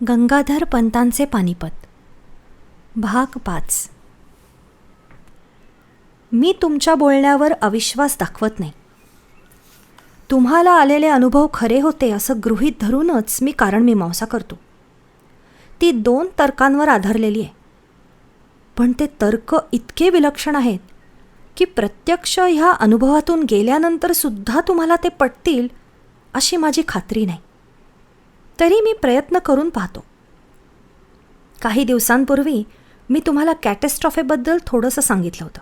गंगाधर पंतांचे पानिपत भाग 5. मी तुमच्या बोलण्यावर अविश्वास दाखवत नाही. तुम्हाला आलेले अनुभव खरे होते असं गृहीत धरूनच मी कारणमीमांसा करतो. ती 2 तर्कांवर आधारलेली आहे. पण ते तर्क इतके विलक्षण आहेत की प्रत्यक्ष ह्या अनुभवातून गेल्यानंतर सुद्धा तुम्हाला ते पटतील अशी माझी खात्री नाही. तरी मी प्रयत्न करून पाहतो. काही दिवसांपूर्वी मी तुम्हाला कॅटॅस्ट्रॉफेबद्दल थोडंसं सांगितलं होतं.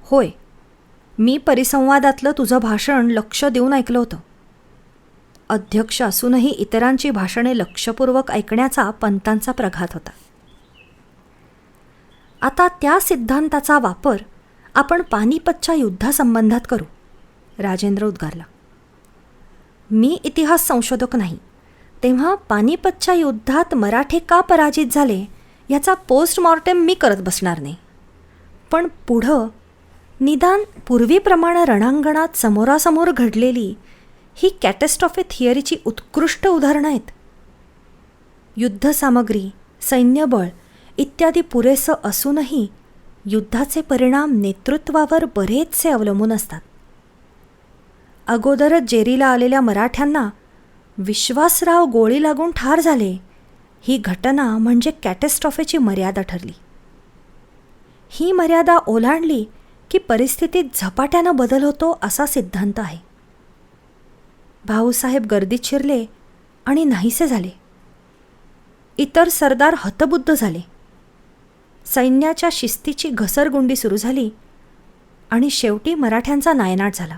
होय, मी परिसंवादातलं तुझं भाषण लक्ष देऊन ऐकलं होतं. अध्यक्ष असूनही इतरांची भाषणे लक्षपूर्वक ऐकण्याचा पंतांचा प्रघात होता. आता त्या सिद्धांताचा वापर आपण पानिपतच्या युद्धासंबंधात करू, राजेंद्र उद्गारला. मी इतिहास संशोधक नाही, तेव्हा पानिपतच्या युद्धात मराठे का पराजित झाले याचा पोस्टमॉर्टेम मी करत बसणार नाही. पण पुढं निदान पूर्वीप्रमाणे रणांगणात समोरासमोर घडलेली ही कॅटॅस्ट्रॉफे थिअरीची उत्कृष्ट उदाहरणं आहेत. युद्धसामग्री, सैन्यबळ इत्यादी पुरेसं असूनही युद्धाचे परिणाम नेतृत्वावर बरेचसे अवलंबून असतात. अगोदरच जेरीला आलेल्या मराठ्यांना विश्वासराव गोळी लागून ठार झाले ही घटना म्हणजे कॅटॅस्ट्रॉफेची मर्यादा ठरली. ही मर्यादा ओलांडली की परिस्थितीत झपाट्यानं बदल होतो असा सिद्धांत आहे. भाऊसाहेब गर्दीत शिरले आणि नाहीसे झाले. इतर सरदार हतबुद्ध झाले. सैन्याच्या शिस्तीची घसरगुंडी सुरू झाली आणि शेवटी मराठ्यांचा नायनाट झाला.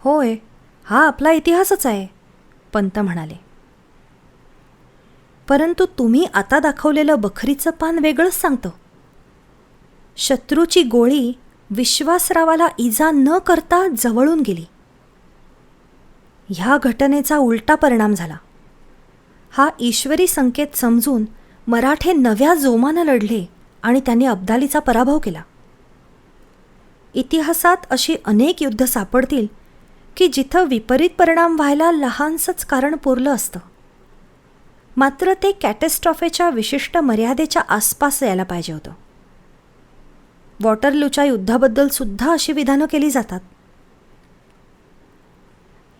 होय, हा आपला इतिहासच आहे, पंत म्हणाले. परंतु तुम्ही आता दाखवलेलं बखरीचं पान वेगळंच सांगतं. शत्रूची गोळी विश्वासरावाला इजा न करता जवळून गेली. ह्या घटनेचा उलटा परिणाम झाला. हा ईश्वरी संकेत समजून मराठे नव्या जोमानं लढले आणि त्यांनी अब्दालीचा पराभव केला. इतिहासात अशी अनेक युद्ध सापडतील की जिथं विपरीत परिणाम व्हायला लहानसंच कारण पुरलं असतं. मात्र ते कॅटॅस्ट्रॉफेच्या विशिष्ट मर्यादेच्या आसपास यायला पाहिजे होतं. वॉटरलूच्या युद्धाबद्दल सुद्धा अशी विधानं केली जातात.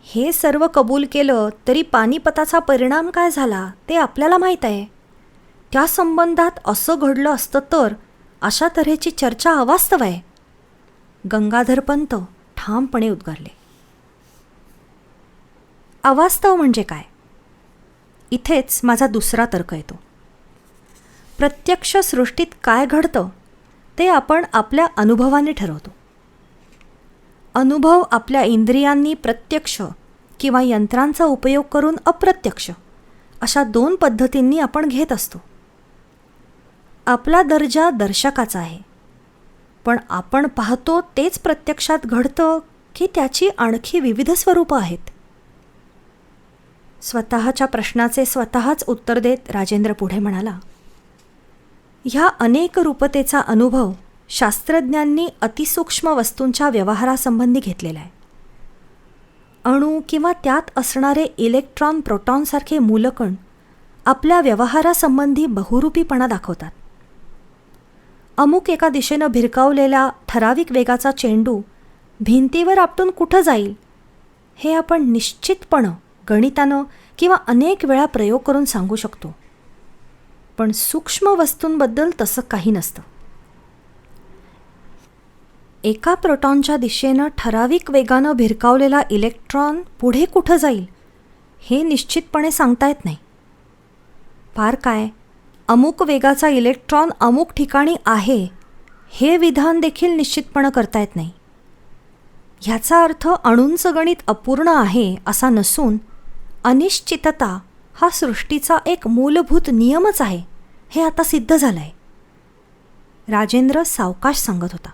हे सर्व कबूल केलं तरी पानिपताचा परिणाम काय झाला ते आपल्याला माहीत आहे. त्या संबंधात असं घडलं असतं तर अशा तऱ्हेची चर्चा अवास्तव आहे, गंगाधर पंत ठामपणे उद्गारले. अवास्तव म्हणजे काय? इथेच माझा दुसरा तर्क येतो. प्रत्यक्ष सृष्टीत काय घडतं ते आपण आपल्या अनुभवाने ठरवतो. अनुभव आपल्या इंद्रियांनी प्रत्यक्ष किंवा यंत्रांचा उपयोग करून अप्रत्यक्ष अशा 2 पद्धतींनी आपण घेत असतो. आपला दर्जा दर्शकाचा आहे, पण आपण पाहतो तेच प्रत्यक्षात घडतं की त्याची आणखी विविध स्वरूपं आहेत. स्वतःच्या प्रश्नाचे स्वतःच उत्तर देत राजेंद्र पुढे म्हणाला, ह्या अनेक रूपतेचा अनुभव शास्त्रज्ञांनी अतिसूक्ष्म वस्तूंच्या व्यवहारासंबंधी घेतलेला आहे. अणू किंवा त्यात असणारे इलेक्ट्रॉन, प्रोटॉनसारखे मूलकण आपल्या व्यवहारासंबंधी बहुरूपीपणा दाखवतात. अमुक एका दिशेनं भिरकावलेला ठराविक वेगाचा चेंडू भिंतीवर आपटून कुठं जाईल हे आपण निश्चितपणं गणितानं किंवा अनेक वेळा प्रयोग करून सांगू शकतो. पण सूक्ष्म वस्तूंबद्दल तसं काही नसतं. एका प्रोटॉनच्या दिशेनं ठराविक वेगानं भिरकावलेला इलेक्ट्रॉन पुढे कुठं जाईल हे निश्चितपणे सांगता येत नाही. फार काय, अमुक वेगाचा इलेक्ट्रॉन अमुक ठिकाणी आहे हे विधान देखील निश्चितपणे करता येत नाही. ह्याचा अर्थ अणूंचं गणित अपूर्ण आहे असा नसून अनिश्चितता हा सृष्टीचा एक मूलभूत नियमच आहे हे आता सिद्ध झालं आहे, राजेंद्र सावकाश सांगत होता.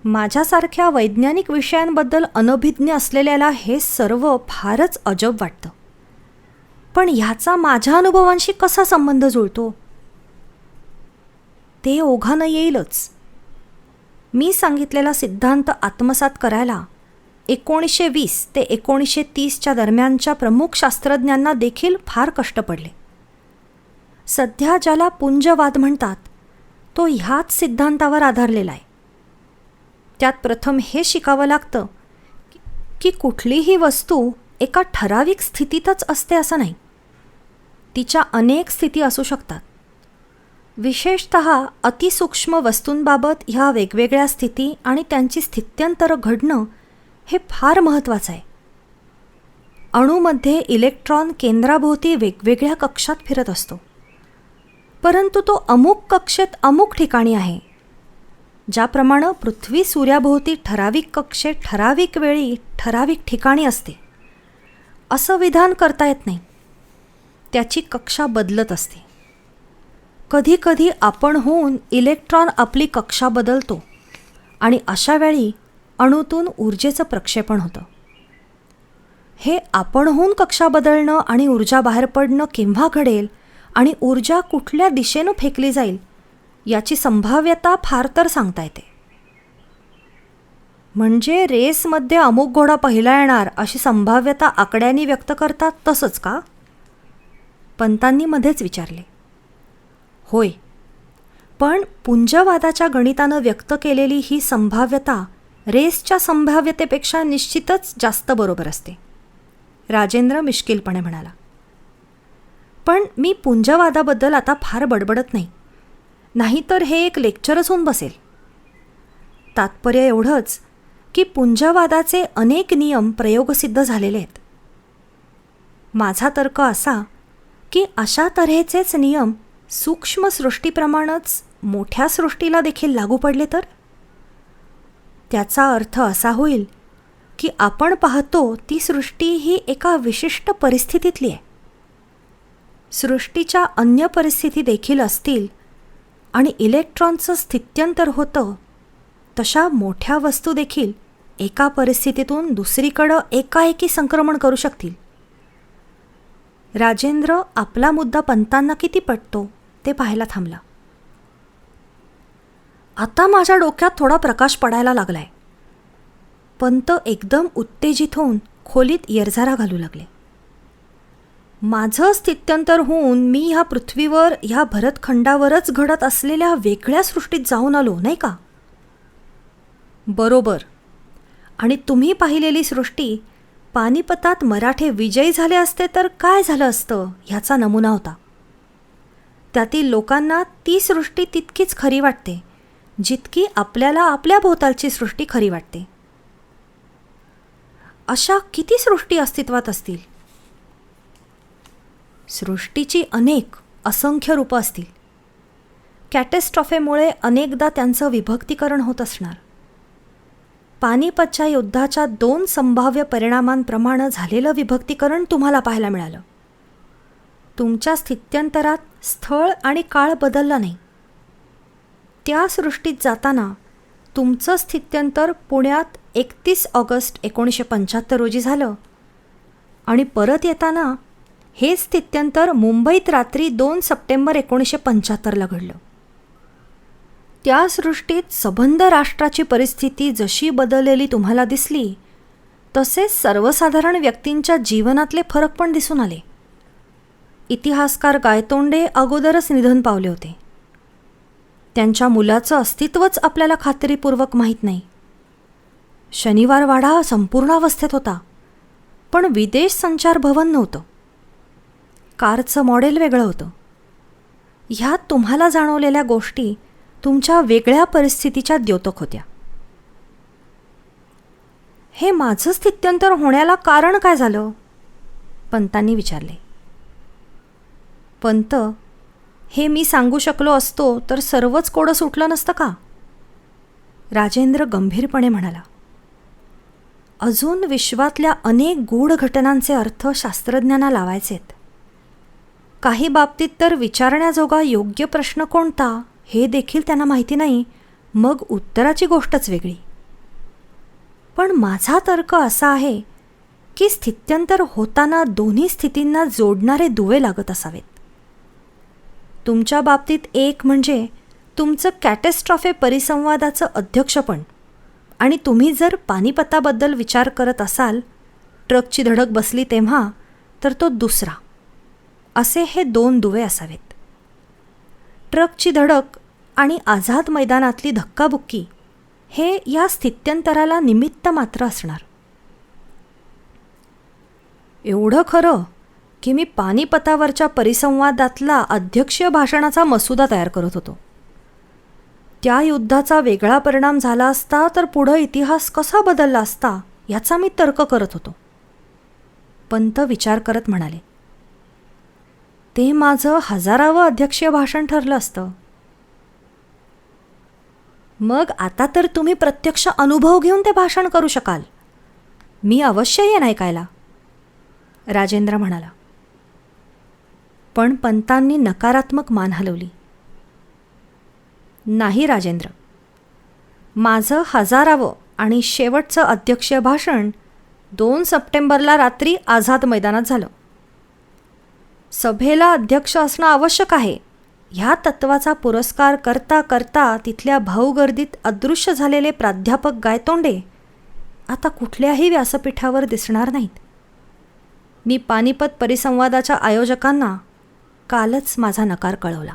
माझ्यासारख्या वैज्ञानिक विषयांबद्दल अनभिज्ञ असलेल्याला हे सर्व फारच अजब वाटतं. पण ह्याचा माझ्या अनुभवांशी कसा संबंध जुळतो ते ओघानं येईलच. मी सांगितलेला सिद्धांत आत्मसात करायला 1920 ते 1930च्या दरम्यानच्या प्रमुख शास्त्रज्ञांना देखील फार कष्ट पडले. सध्या ज्याला पुंजवाद म्हणतात तो ह्याच सिद्धांतावर आधारलेला आहे. त्यात प्रथम हे शिकावं लागतं की कुठलीही वस्तू एका ठराविक स्थितीतच असते असं नाही. तिच्या अनेक स्थिती असू शकतात. विशेषतः अतिसूक्ष्म वस्तूंबाबत ह्या वेगवेगळ्या स्थिती आणि त्यांची स्थित्यंतरं घडणं हे फार महत्त्वाचं आहे. अणूमध्ये इलेक्ट्रॉन केंद्राभोवती वेगवेगळ्या कक्षात फिरत असतो, परंतु तो अमुक कक्षेत अमुक ठिकाणी आहे. ज्याप्रमाणे पृथ्वी सूर्याभोवती ठराविक कक्षेत ठराविक वेळी ठराविक ठिकाणी असते असं विधान करता येत नाही. त्याची कक्षा बदलत असते. कधीकधी आपण होऊन इलेक्ट्रॉन आपली कक्षा बदलतो आणि अशा वेळी अणूतून ऊर्जेचं प्रक्षेपण होतं. हे आपण होऊन कक्षा बदलणं आणि ऊर्जा बाहेर पडणं केव्हा घडेल आणि ऊर्जा कुठल्या दिशेनं फेकली जाईल याची संभाव्यता फार तर सांगता येते. म्हणजे रेसमध्ये अमुक घोडा पहिला येणार अशी संभाव्यता आकड्यांनी व्यक्त करतात तसंच का? पंतांनी मध्येच विचारले. होय, पण पुंजवादाच्या गणितानं व्यक्त केलेली ही संभाव्यता रेसच्या संभाव्यतेपेक्षा निश्चितच जास्त बरोबर असते, राजेंद्र मिश्किलपणे म्हणाला. पण मी पुंजवादाबद्दल आता फार बडबडत नाही, नाहीतर हे एक लेक्चरच होऊन बसेल. तात्पर्य एवढंच की पुंजवादाचे अनेक नियम प्रयोगसिद्ध झालेले आहेत. माझा तर्क असा की अशा तऱ्हेचेच नियम सूक्ष्म सृष्टीप्रमाणेच मोठ्या सृष्टीला देखील लागू पडले तर? त्याचा अर्थ असा होईल की आपण पाहतो ती सृष्टी ही एका विशिष्ट परिस्थितीतली आहे. सृष्टीच्या अन्य परिस्थिती देखील असतील आणि इलेक्ट्रॉनचं स्थित्यंतर होतं, तशा मोठ्या वस्तू देखील एका परिस्थितीतून दुसरीकडं एकाएकी संक्रमण करू शकतील. राजेंद्र आपला मुद्दा पंतांना किती पटतो ते पाहायला थांबला. आता माझ्या डोक्यात थोडा प्रकाश पडायला लागलाय. पंत एकदम उत्तेजित होऊन खोलीत येरझारा घालू लागले. माझं स्थित्यंतर होऊन मी ह्या पृथ्वीवर ह्या भरतखंडावरच घडत असलेल्या वेगळ्या सृष्टीत जाऊन आलो नाही का? बरोबर. आणि तुम्ही पाहिलेली सृष्टी पानिपतात मराठे विजयी झाले असते तर काय झालं असतं ह्याचा नमुना होता. त्यातील लोकांना ती सृष्टी तितकीच खरी वाटते जितकी आपल्याला आपल्या भोवतालची सृष्टी खरी वाटते. अशा किती सृष्टी अस्तित्वात असतील? सृष्टीची अनेक असंख्य रूपं असतील. कॅटॅस्ट्रॉफेमुळे अनेकदा त्यांचं विभक्तीकरण होत असणार. पानिपतच्या युद्धाच्या 2 संभाव्य परिणामांप्रमाणे झालेलं विभक्तीकरण तुम्हाला पाहायला मिळालं. तुमच्या स्थित्यंतरात स्थळ आणि काळ बदलला नाही. त्या सृष्टीत जाताना तुमचं स्थित्यंतर पुण्यात 31 ऑगस्ट 1975 रोजी झालं आणि परत येताना हे स्थित्यंतर मुंबईत रात्री 2 सप्टेंबर 1975ला घडलं. त्या सृष्टीत सबंध राष्ट्राची परिस्थिती जशी बदललेली तुम्हाला दिसली तसेच सर्वसाधारण व्यक्तींच्या जीवनातले फरक पण दिसून आले. इतिहासकार गायतोंडे अगोदरच निधन पावले होते. त्यांच्या मुलाचं अस्तित्वच आपल्याला खात्रीपूर्वक माहीत नाही. शनिवारवाडा संपूर्ण अवस्थेत होता, पण विदेश संचार भवन नव्हतं. कारचं मॉडेल वेगळं होतं. ह्यात तुम्हाला जाणवलेल्या गोष्टी तुमच्या वेगळ्या परिस्थितीच्या द्योतक होत्या. हे माझं स्थित्यंतर होण्याला कारण काय झालं? पंतांनी विचारले. पंत, हे मी सांगू शकलो असतो तर सर्वच कोडं सुटलं नसतं का? राजेंद्र गंभीरपणे म्हणाला. अजून विश्वातल्या अनेक गूढ घटनांचे अर्थ शास्त्रज्ञांना लावायचेत. काही बाबतीत तर विचारण्याजोगा योग्य प्रश्न कोणता हे देखील त्यांना माहिती नाही, मग उत्तराची गोष्टच वेगळी. पण माझा तर्क असा आहे की स्थित्यंतर होताना दोन्ही स्थितींना जोडणारे दुवे लागत असावेत. तुमच्या बाबतीत एक म्हणजे तुमचं कॅटॅस्ट्रॉफे परिसंवादाचं अध्यक्षपण आणि तुम्ही जर पानिपताबद्दल विचार करत असाल, ट्रकची धडक बसली तेव्हा, तर तो दुसरा. असे हे 2 दुवे असावेत. ट्रकची धडक आणि आझाद मैदानातली धक्काबुक्की हे या स्थित्यंतराला निमित्त मात्र असणार. एवढं खरं की मी पानिपतावरच्या परिसंवादातला अध्यक्षीय भाषणाचा मसुदा तयार करत होतो. त्या युद्धाचा वेगळा परिणाम झाला असता तर पुढं इतिहास कसा बदलला असता याचा मी तर्क करत होतो. पंत विचार करत म्हणाले, ते माझं 1000वे अध्यक्षीय भाषण ठरलं असतं. मग आता तर तुम्ही प्रत्यक्ष अनुभव घेऊन ते भाषण करू शकाल. मी अवश्य येईन ऐकायला, राजेंद्र म्हणाला. पण पंतांनी नकारात्मक मान हलवली. नाही राजेंद्र, माझं 1000वे आणि शेवटचं अध्यक्षीय भाषण 2 सप्टेंबरला रात्री आझाद मैदानात झालं. सभेला अध्यक्ष असणं आवश्यक आहे ह्या तत्वाचा पुरस्कार करता करता तिथल्या भाऊगर्दीत अदृश्य झालेले प्राध्यापक गायतोंडे आता कुठल्याही व्यासपीठावर दिसणार नाहीत. मी पानिपत परिसंवादाच्या आयोजकांना कालच माझा नकार कळवला.